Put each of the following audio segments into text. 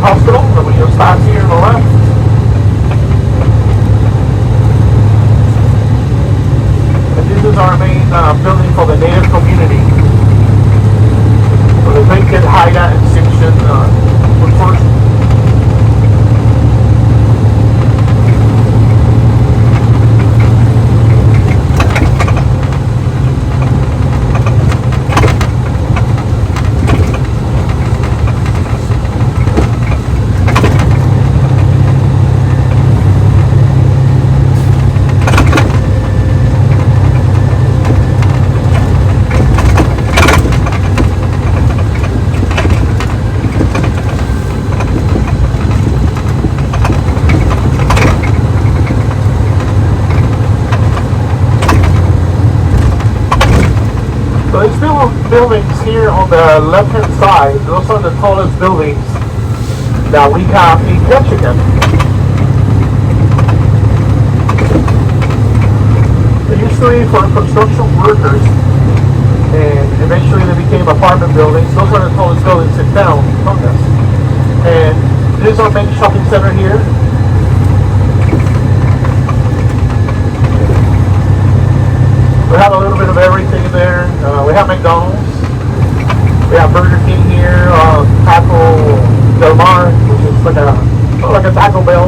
hospital that we just passed here on the left. And this is our main building for the native community. So the Lingít, Haida, and Simpson were first. So there's still buildings here on the left-hand side. Those are the tallest buildings that we have in Ketchikan. They used to be for construction workers, and eventually they became apartment buildings. Those are the tallest buildings in town, and this is our main shopping center here. We have a little bit of everything there. We have McDonald's. We have Burger King here. Taco Del Mar, which is like a Taco Bell.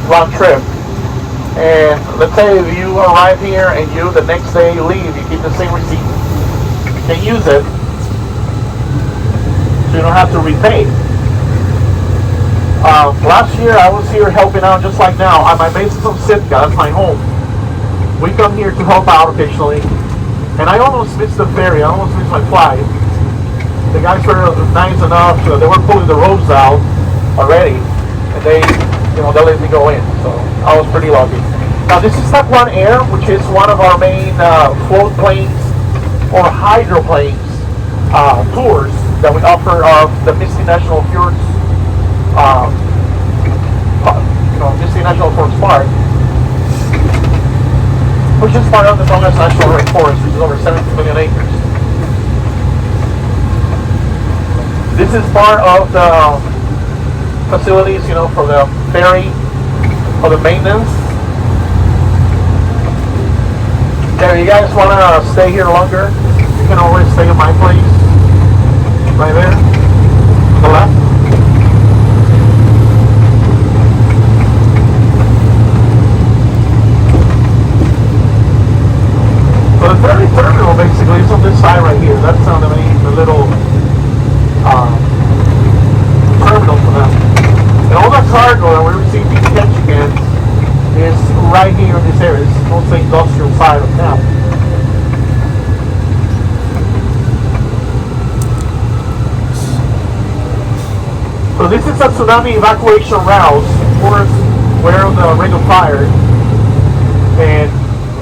Round trip, and let's say if you arrive here and you the next day you leave, you keep the same receipt, you can use it, so you don't have to repay. Last year I was here helping out just like now. My base is on Sitka, that's my home. We come here to help out occasionally, and I almost missed the ferry, I almost missed my flight. The guys were nice enough, they were pulling the ropes out already, and they let me go in, so I was pretty lucky. Now this is Ţáquán Air, which is one of our main float planes or hydroplanes tours that we offer of the Misty National Fjords, Misty National Fjords Park, which is part of the Tongass National Rainforest, which is over 17 million acres. This is part of the facilities, for the ferry, for the maintenance. If you guys want to stay here longer, you can always stay at my place, right there, to the left. So the ferry terminal basically is on this side right here. That's the little terminal for them. And all that cargo that we receive in Ketchikan is right here in this area. It's mostly industrial side of town. So this is a tsunami evacuation route, of course, where the ring of fire, and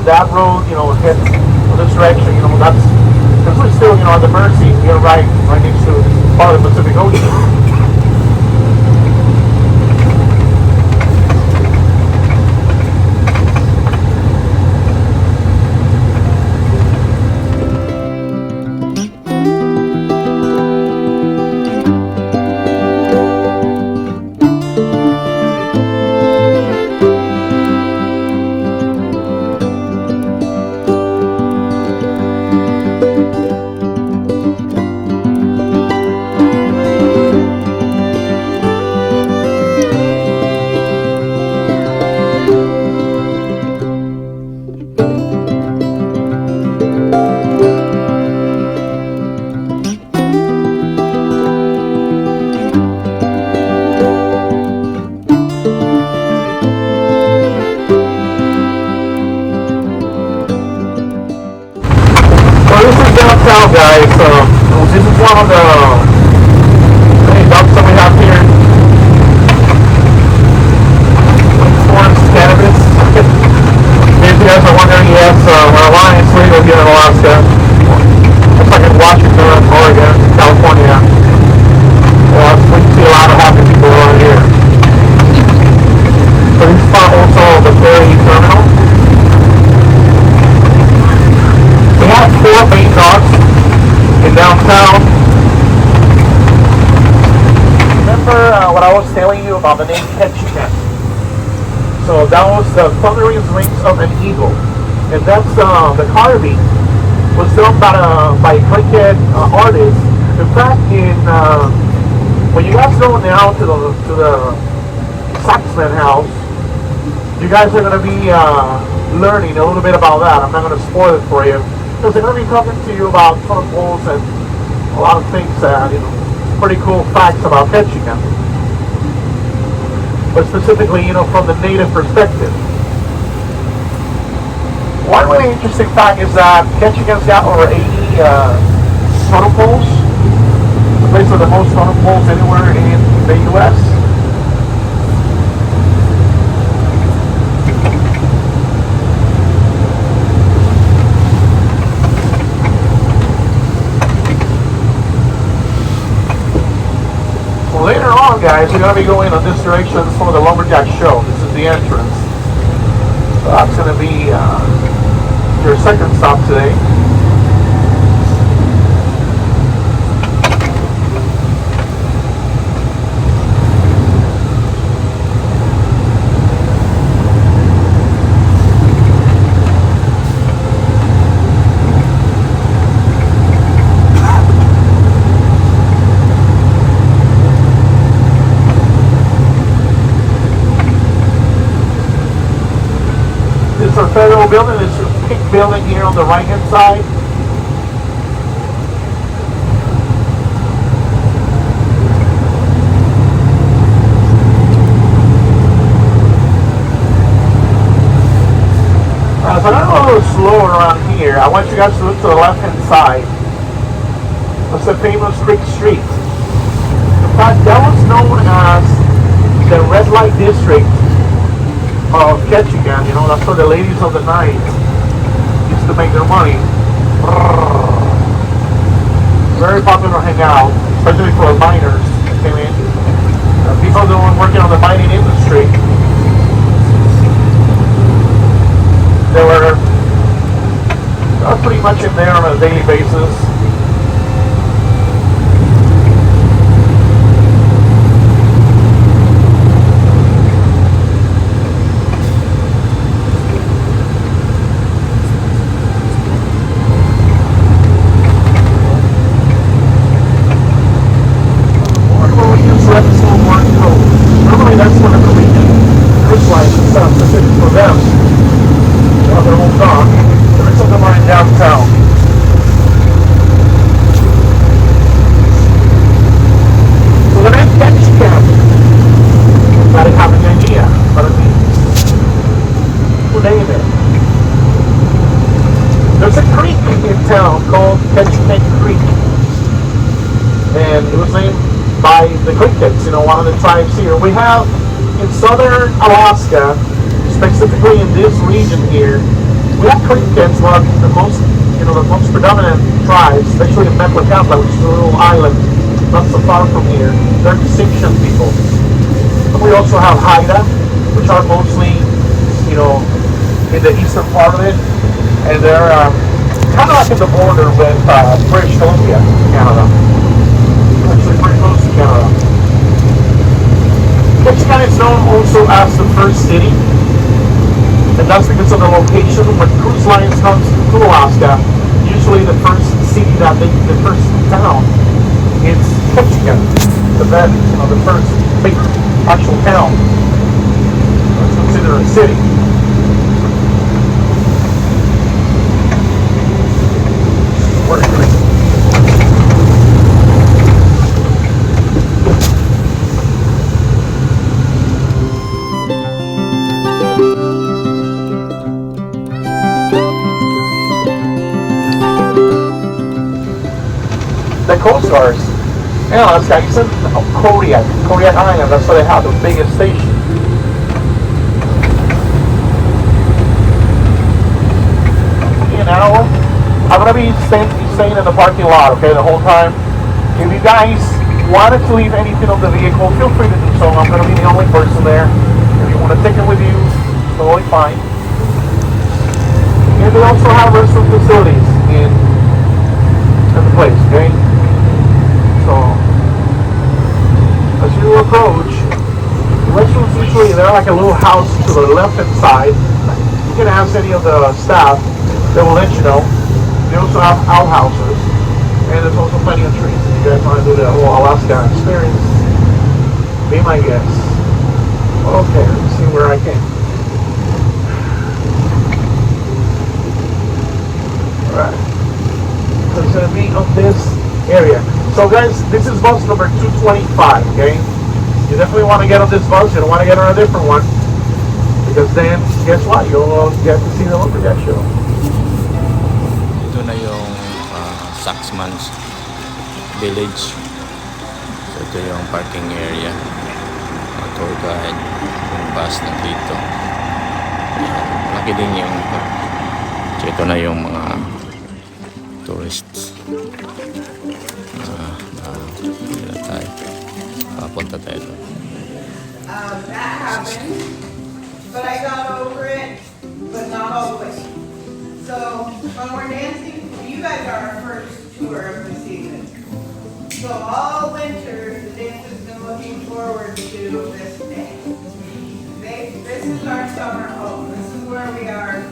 that road, heads in this direction, that's, because we're still, at the mercy, we're right next to part of the Pacific Ocean. some of the many dumps that we have here. Forest cannabis. If you guys are wondering, yes, marijuana is legal here in Alaska. It's like in Washington, Oregon, California. Well, we see a lot of happy people around here. So this is also the ferry terminal. We have 4 main docks in downtown. Remember what I was telling you about the name Ketchikan? So that was the thundering wings of an eagle, and that's the carving was done by a cricket artist. In fact, when you guys go now to the Saxman house, you guys are going to be learning a little bit about that. I'm not going to spoil it for you, because they're going to be talking to you about tunnel poles and a lot of things, pretty cool facts about Ketchikan. But specifically, from the native perspective. One really interesting fact is that Ketchikan's got over 80 tunnel poles. The place with the most tunnel poles anywhere in the U.S. Well, later on, guys, we're going to be going in this direction for the Lumberjack show. This is the entrance. So that's going to be your second stop today. This is our federal building. This is a pink building here on the right hand side. So I'm going to go a little slower around here. I want you guys to look to the left hand side. That's the famous Creek Street. In fact, that was known as the red light district of Ketchikan. That's where the ladies of the night used to make their money. Very popular hangout, especially for miners that came in. People working on the mining industry. They were pretty much in there on a daily basis. Normally that's one of the weekend cruise lines and stuff specific for them. They have their own dock. The rest of them are in downtown. So the name Ketchikan, I didn't have any idea, but I mean, who named it? There's a creek in town called Ketchikan Creek, and it was named by the Crickets, one of the tribes here. We have in southern Alaska, specifically in this region here, we have Crickets, one of the most, the most predominant tribes, especially in Ďábla, which is a little island not so far from here. They're distinction people. And we also have Haida, which are mostly, in the eastern part of it, and they're kind of like at the border with British Columbia, Canada. Actually pretty close to Canada. Ketchikan is known also as the first city, and that's because of the location. When cruise lines comes to Alaska, usually the first city the first town is Ketchikan. So that, the first big actual town that's considered a city. Coast Guards. Yeah, that's Kaisen. Kodiak Island. That's where they have the biggest station. You know, I'm gonna be staying in the parking lot, okay, the whole time. If you guys wanted to leave anything on the vehicle, feel free to do so. I'm gonna be the only person there. If you want to take it with you, totally fine. And they also have restroom facilities in the place, okay? So, as you approach, the restrooms usually, they're like a little house to the left-hand side. You can ask any of the staff, they will let you know. They also have outhouses, and there's also plenty of trees. If you guys want to do the whole Alaska experience, be my guest. Okay, let's see where I can. Alright. So it's going to be on this area. So guys, this is bus number 225, okay? You definitely want to get on this bus. You don't want to get on a different one. Because then, guess what? You'll get to see the Lumberjack show. Ito na yung Saxman's village. So ito yung parking area. Tour guide. Yung bus na dito. Laki din yung so ito na yung mga tourists. Dito tayo. Papunta tayo doon. That happened, but I got over it, but not always. So when we're dancing, you guys are our first tour of the season. So all winter, the dance has been looking forward to this day. This is our summer home. This is where we are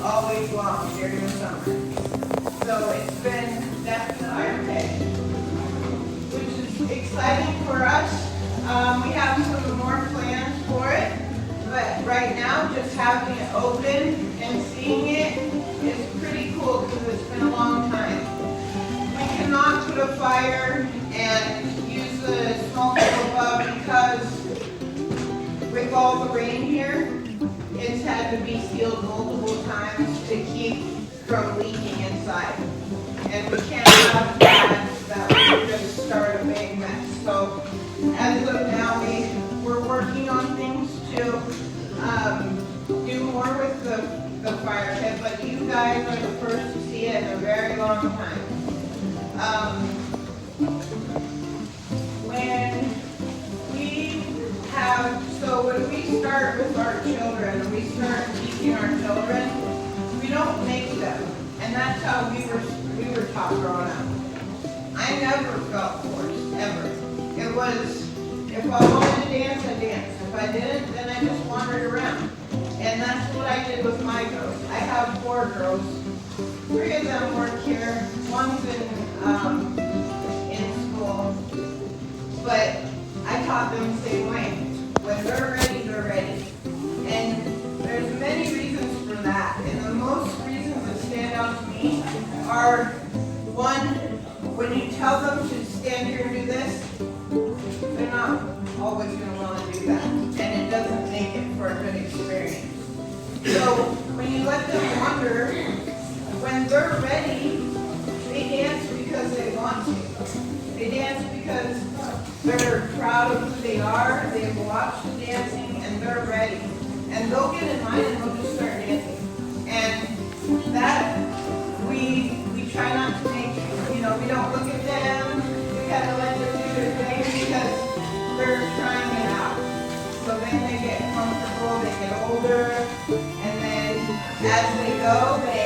all week long during the summer. So it's been definitely our day, which is exciting for us. We have some more plans for it, but right now just having it open and seeing it is pretty cool because it's been a long time. We cannot put a fire and use the smoke above because with all the rain here, it's had to be sealed multiple times to keep from leaking inside. And we can't have that would just start a big mess. So as of now, we're working on things to do more with the fire pit, but you guys are the first to see it in a very long time. When we start with our children, and we start teaching our children, we don't make them, and that's how we were taught growing up. I never felt forced, ever. It was, if I wanted to dance, I danced. If I didn't, then I just wandered around. And that's what I did with my girls. I have 4 girls. 3 of them work here. One's in school. But I taught them the same way. When they're ready, they're ready. And there's many reasons for that. And the most reasons that stand out to me are, one, when you tell them to stand here and do this, they're not always going to want to do that. And it doesn't make it for a good experience. So when you let them wander, when they're ready, they dance because they want to. They dance because they're proud of who they are, they've watched the dancing, and they're ready. And they'll get in line and they'll just start dancing. And that, we try not to make, we don't look at them, we kind of let them do their thing because they're trying it out. So then they get comfortable, they get older, and then as they go, they